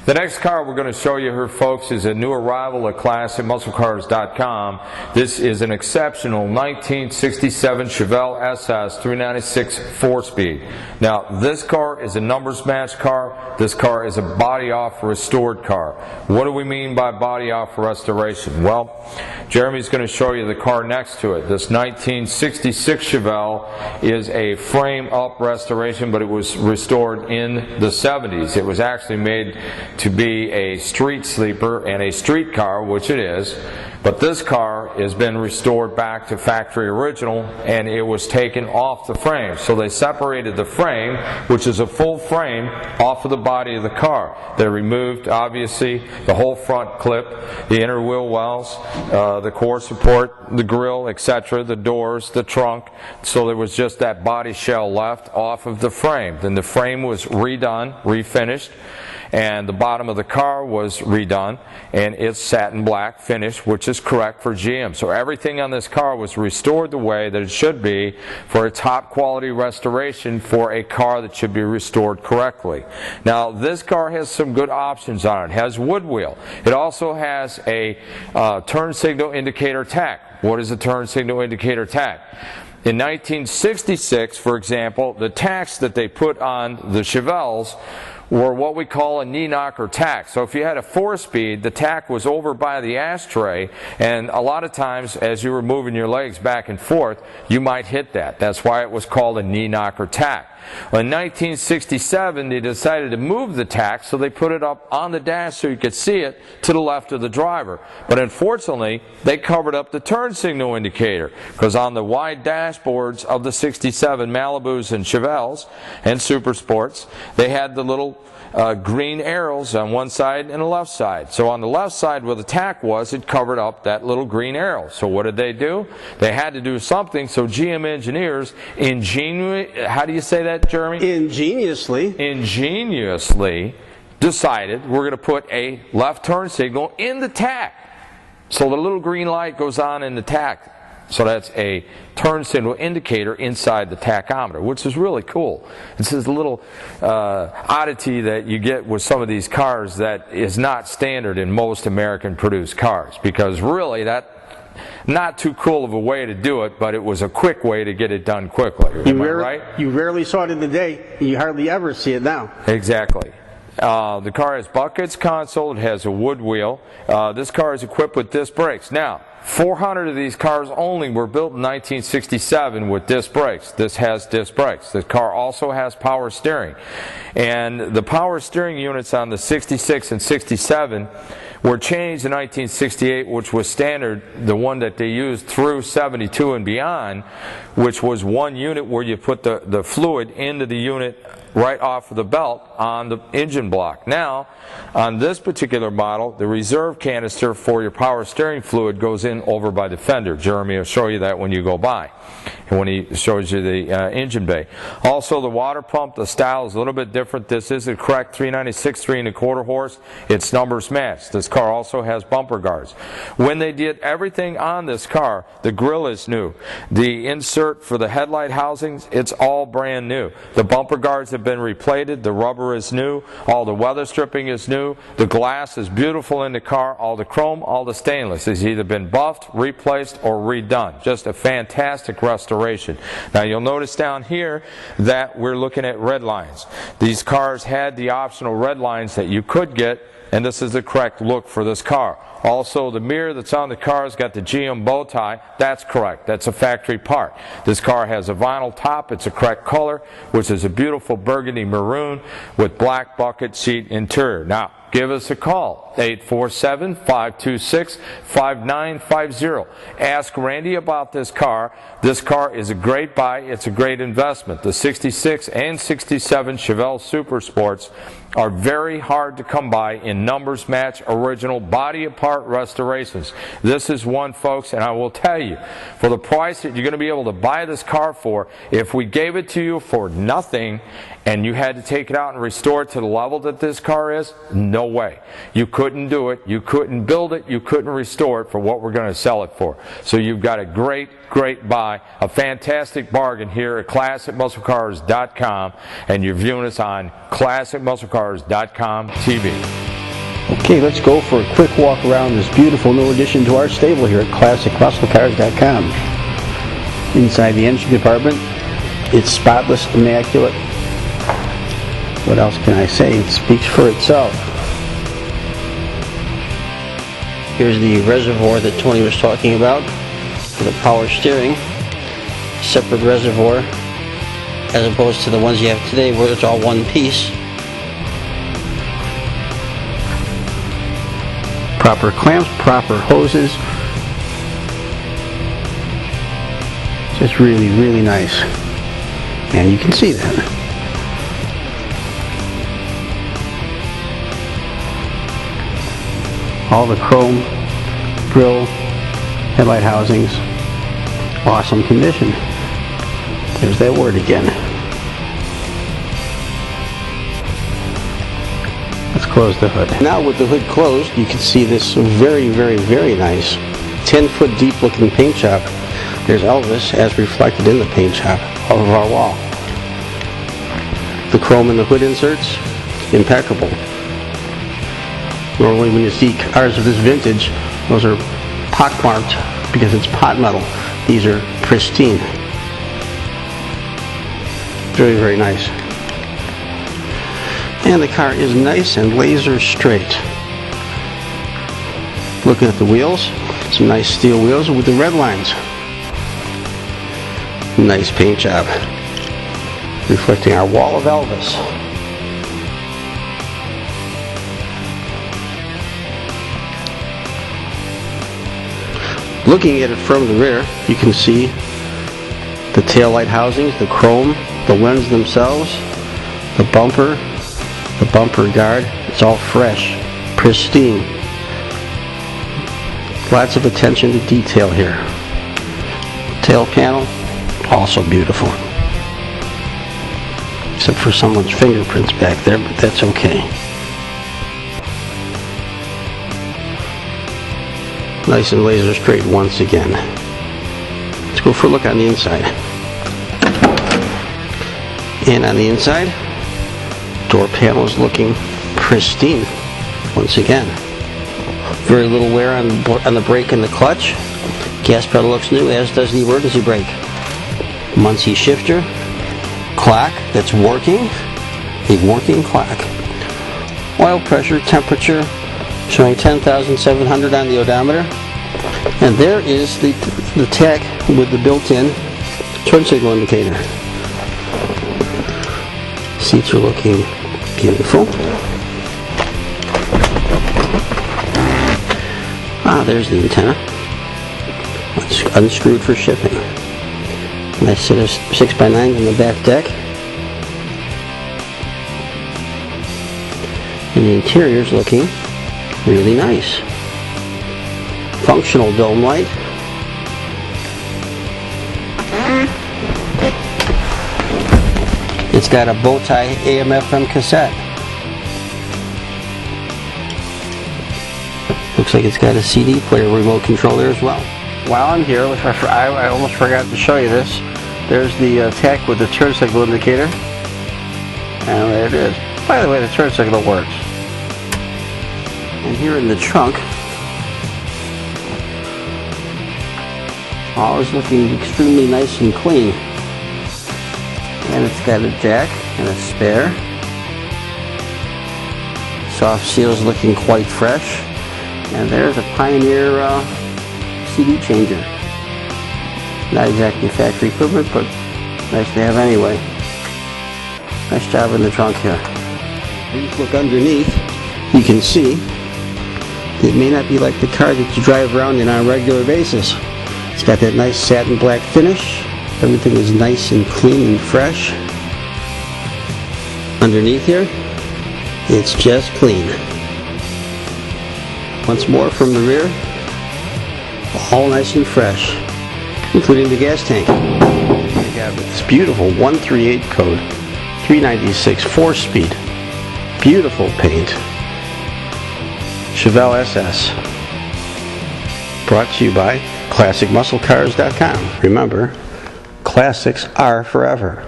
The next car we're going to show you here, folks, is a new arrival at ClassicMuscleCars.com. This is an exceptional 1967 Chevelle SS 396 4-speed. Now, this car is a numbers match car. This car is a body-off restored car. What do we mean by body-off restoration? Well, Jeremy's going to show you the car next to it. This 1966 Chevelle is a frame-up restoration, but it was restored in the 70s. It was actually made to be a street sleeper and a street car, which it is, but this car has been restored back to factory original, and it was taken off the frame. So they separated the frame, which is a full frame, off of the body of the car. They removed, obviously, the whole front clip, the inner wheel wells, the core support, the grille, etc., the doors, the trunk. So there was just that body shell left off of the frame. Then the frame was redone, refinished, and the bottom of the car was redone, and it's satin black finish, which is correct for GM. So everything on this car was restored the way that it should be for a top quality restoration for a car that should be restored correctly. Now, this car has some good options on it. It has wood wheel. It also has a turn signal indicator tach. What is a turn signal indicator tach? In 1966, for example, the tachs that they put on the Chevelles were what we call a knee knocker tack. So if you had a 4-speed, the tack was over by the ashtray, and a lot of times as you were moving your legs back and forth, you might hit that. That's why it was called a knee knocker tack. Well, in 1967, they decided to move the tack, so they put it up on the dash so you could see it to the left of the driver. But unfortunately, they covered up the turn signal indicator, because on the wide dashboards of the 67 Malibus and Chevelles and Super Sports, they had the little green arrows on one side and the left side. So on the left side where the tack was, it covered up that little green arrow. So what did they do? They had to do something, so GM engineers how do you say that, Jeremy? Ingeniously decided we're going to put a left turn signal in the tack. So the little green light goes on in the tack. So that's a turn signal indicator inside the tachometer, which is really cool. It's this little oddity that you get with some of these cars that is not standard in most American-produced cars, because really that not too cool of a way to do it, but it was a quick way to get it done quickly. Am I right? You rarely saw it in the day. You hardly ever see it now. Exactly. The car has buckets, console, it has a wood wheel. This car is equipped with disc brakes. Now, 400 of these cars only were built in 1967 with disc brakes. This has disc brakes. This car also has power steering. And the power steering units on the 66 and 67 were changed in 1968, which was standard, the one that they used through 72 and beyond, which was one unit where you put the fluid into the unit right off of the belt on the engine block. Now, on this particular model, the reserve canister for your power steering fluid goes in over by the fender. Jeremy will show you that when you go by, and when he shows you the engine bay. Also, the water pump, the style is a little bit different. This is a correct 396 3¼ horse. It's numbers matched. This car also has bumper guards. When they did everything on this car, the grille is new. The insert for the headlight housings, it's all brand new. The bumper guards have been replated. The rubber is new. All the weather stripping is new. The glass is beautiful in the car. All the chrome, all the stainless has either been buffed, replaced, or redone. Just a fantastic restoration. Now you'll notice down here that we're looking at red lines. These cars had the optional red lines that you could get, and this is the correct look for this car. Also, the mirror that's on the car has got the GM bow tie. That's correct. That's a factory part. This car has a vinyl top. It's a correct color, which is a beautiful burgundy maroon with black bucket seat interior. Now, give us a call, 847-526-5950. Ask Randy about this car. This car is a great buy. It's a great investment. The 66 and 67 Chevelle Super Sports are very hard to come by in numbers match original body apart restorations. This is one, folks, and I will tell you, for the price that you're going to be able to buy this car for, if we gave it to you for nothing and you had to take it out and restore it to the level that this car is, no way. You couldn't do it. You couldn't build it. You couldn't restore it for what we're going to sell it for. So you've got a great buy, a fantastic bargain here at ClassicMuscleCars.com, and you're viewing us on ClassicMuscleCars.com TV. Okay, let's go for a quick walk around this beautiful new addition to our stable here at ClassicMuscleCars.com. Inside the engine compartment, it's spotless, immaculate. What else can I say? It speaks for itself. Here's the reservoir that Tony was talking about for the power steering. Separate reservoir as opposed to the ones you have today where it's all one piece. Proper clamps, proper hoses. Just really, really nice. And you can see that. All the chrome, grill, headlight housings, awesome condition. There's that word again. Let's close the hood. Now with the hood closed, you can see this very, very, very nice 10-foot deep looking paint job. There's Elvis as reflected in the paint job of our wall. The chrome in the hood inserts, impeccable. Normally when you see cars of this vintage, those are pockmarked because it's pot metal. These are pristine. Very, very nice. And the car is nice and laser straight. Looking at the wheels, some nice steel wheels with the red lines. Nice paint job. Reflecting our wall of Elvis. Looking at it from the rear, you can see the tail light housings, the chrome, the lens themselves, the bumper guard. It's all fresh, pristine. Lots of attention to detail here. Tail panel, also beautiful. Except for someone's fingerprints back there, but that's okay. Nice and laser straight once again. Let's go for a look on the inside. And on the inside, door panel is looking pristine once again. Very little wear on the brake and the clutch. Gas pedal looks new, as does the emergency brake. Muncie shifter. Clock that's working. A working clock. Oil pressure, temperature, showing 10,700 on the odometer. And there is the tach with the built-in turn signal indicator. Seats are looking beautiful. There's the antenna. It's unscrewed for shipping. Nice set of 6x9s on the back deck. And the interior's looking really nice. Functional dome light. It's got a bow tie AM/FM cassette. Looks like it's got a CD player remote control there as well. While I'm here, I almost forgot to show you this. There's the tach with the turn signal indicator. And there it is. By the way, the turn signal works. And here in the trunk, all is looking extremely nice and clean. And it's got a jack and a spare. Soft seals looking quite fresh. And there's a Pioneer CD changer. Not exactly factory equipment, but nice to have anyway. Nice job in the trunk here. Please look underneath. You can see it may not be like the car that you drive around in on a regular basis. It's got that nice satin black finish. Everything is nice and clean and fresh. Underneath here, it's just clean. Once more from the rear, all nice and fresh, including the gas tank. We have this beautiful 138 code, 396 4-speed, beautiful paint. Chevelle SS. Brought to you by ClassicMuscleCars.com. Remember, classics are forever.